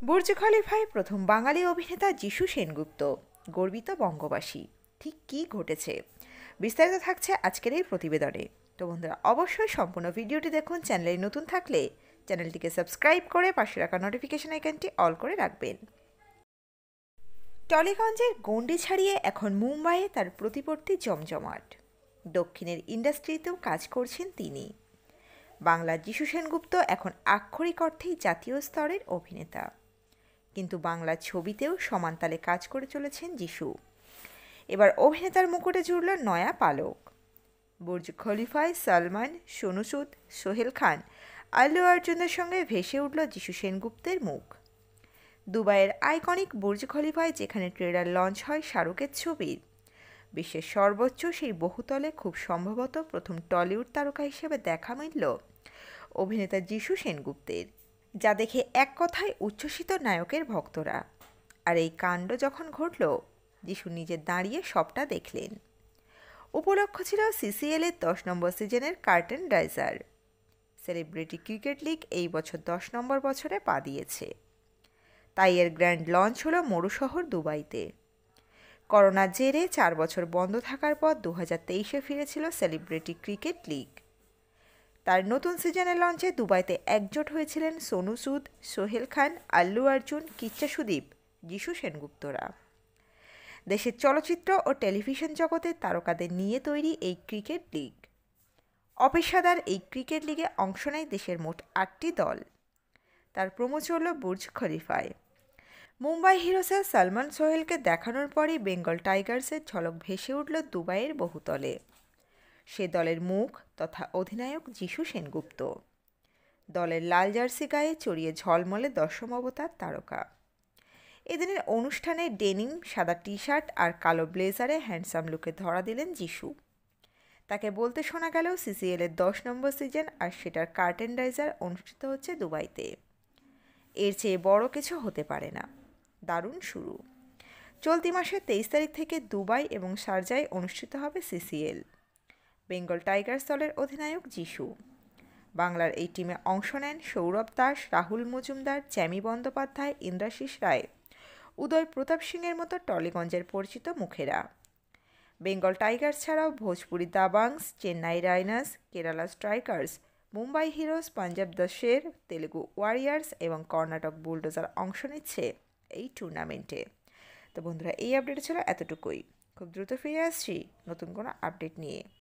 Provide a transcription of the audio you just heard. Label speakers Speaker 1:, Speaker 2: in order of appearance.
Speaker 1: Burj খলিফায় প্রথম বাঙালি অভিনেতা যিশু সেনগুপ্ত গর্বিত বঙ্গবাসী। ঠিক কী ঘটেছে বিস্তারিত থাকছে আজকের এই প্রতিবেদনে। তো বন্ধুরা, অবশ্যই সম্পূর্ণ ভিডিওটি দেখুন। চ্যানেলে নতুন থাকলে চ্যানেলটিকে সাবস্ক্রাইব করে পাশে রাখা নোটিফিকেশন আইকনটি অল করে রাখবেন। টলিগঞ্জের গণ্ডি ছাড়িয়ে এখন মুম্বাইয়ে তার প্রতিপত্তি জমজমাট। দক্ষিণের ইন্ডাস্ট্রিতেও কাজ করছেন তিনি। বাংলার যিশু সেনগুপ্ত এখন আক্ষরিক অর্থেই জাতীয় স্তরের অভিনেতা, কিন্তু বাংলা ছবিতেও সমানতালে কাজ করে চলেছেন যিশু। এবার অভিনেতার মুকুটে জুড়ল নয়া পালক। বুর্জ খলিফায় সালমান, সোনু সুদ, সোহেল খান, আল্লু অর্জুনের সঙ্গে ভেসে উঠল যিশু সেনগুপ্তের মুখ। দুবাইয়ের আইকনিক বুর্জ খলিফায় যেখানে ট্রেলার লঞ্চ হয় শাহরুখের ছবির, বিশ্বের সর্বোচ্চ সেই বহুতলে খুব সম্ভবত প্রথম টলিউড তারকা হিসেবে দেখা মিলল অভিনেতা যিশু সেনগুপ্তের, যা দেখে এক কথায় উচ্ছ্বসিত নায়কের ভক্তরা। আর এই কাণ্ড যখন ঘটল, যিশু নিজে দাঁড়িয়ে সবটা দেখলেন। উপলক্ষ ছিল সিসিএলের 10 নম্বর সিজনের curtain raiser. Celebrity cricket league এই বছর 10 নম্বর বছরে পা দিয়েছে, তাই এর গ্র্যান্ড লঞ্চ হলো মরুশহর দুবাইতে। করোনার জেরে 4 বছর বন্ধ থাকার পর 2023-এ ফিরেছিল সেলিব্রিটি ক্রিকেট লিগ। তার নতুন সিজনের লঞ্চে দুবাইতে একজোট হয়েছিলেন সোনু সুদ, সোহেল খান, আল্লু অর্জুন, কিচ্চা সুদীপ, যিশু সেনগুপ্তরা। দেশের চলচ্চিত্র ও টেলিভিশন জগতের তারকাদের নিয়ে তৈরি এই ক্রিকেট লিগ। অপেশাদার এই ক্রিকেট লিগে অংশ নেয় দেশের মোট 8টি দল। তার প্রোমো চলল বুর্জ খলিফায়। মুম্বাই হিরোসের সালমান সোহেলকে দেখানোর পরই বেঙ্গল টাইগার্সের ঝলক ভেসে উঠল দুবাইয়ের বহুতলে। সে দলের মুখ তথা অধিনায়ক যিশু সেনগুপ্ত। দলের লাল জার্সি গায়ে চড়িয়ে ঝলমলে দশম অবতার তারকা। এদিনের অনুষ্ঠানে ডেনিম, সাদা টি শার্ট আর কালো ব্লেজারে হ্যান্ডসাম লুকে ধরা দিলেন যিশু। তাকে বলতে শোনা গেল সিসিএলের 10 নম্বর সিজন আর সেটার কার্টেন রাইজার অনুষ্ঠিত হচ্ছে দুবাইতে। এর চেয়ে বড় কিছু হতে পারে না। দারুণ শুরু। চলতি মাসের 23 তারিখ থেকে দুবাই এবং শারজায় অনুষ্ঠিত হবে সিসিএল। বেঙ্গল টাইগার্স দলের অধিনায়ক যিশু। বাংলার এই টিমে অংশ নেন সৌরভ দাস, রাহুল মজুমদার, চ্যামি বন্দ্যোপাধ্যায়, ইন্দ্রাশিস রায়, উদয় প্রতাপ সিংয়ের মতো টলিগঞ্জের পরিচিত মুখেরা। বেঙ্গল টাইগার্স ছাড়াও Bhojpuri Dabangs, Chennai Rhinos, Kerala Strikers, Mumbai Heroes, Punjab the Sher, Telugu Warriors এবং কর্ণাটক বুলডোজার অংশ নিচ্ছে এই টুর্নামেন্টে। তো বন্ধুরা, এই আপডেট ছিল এতটুকুই। খুব দ্রুত ফিরে আসছি নতুন কোনো আপডেট নিয়ে।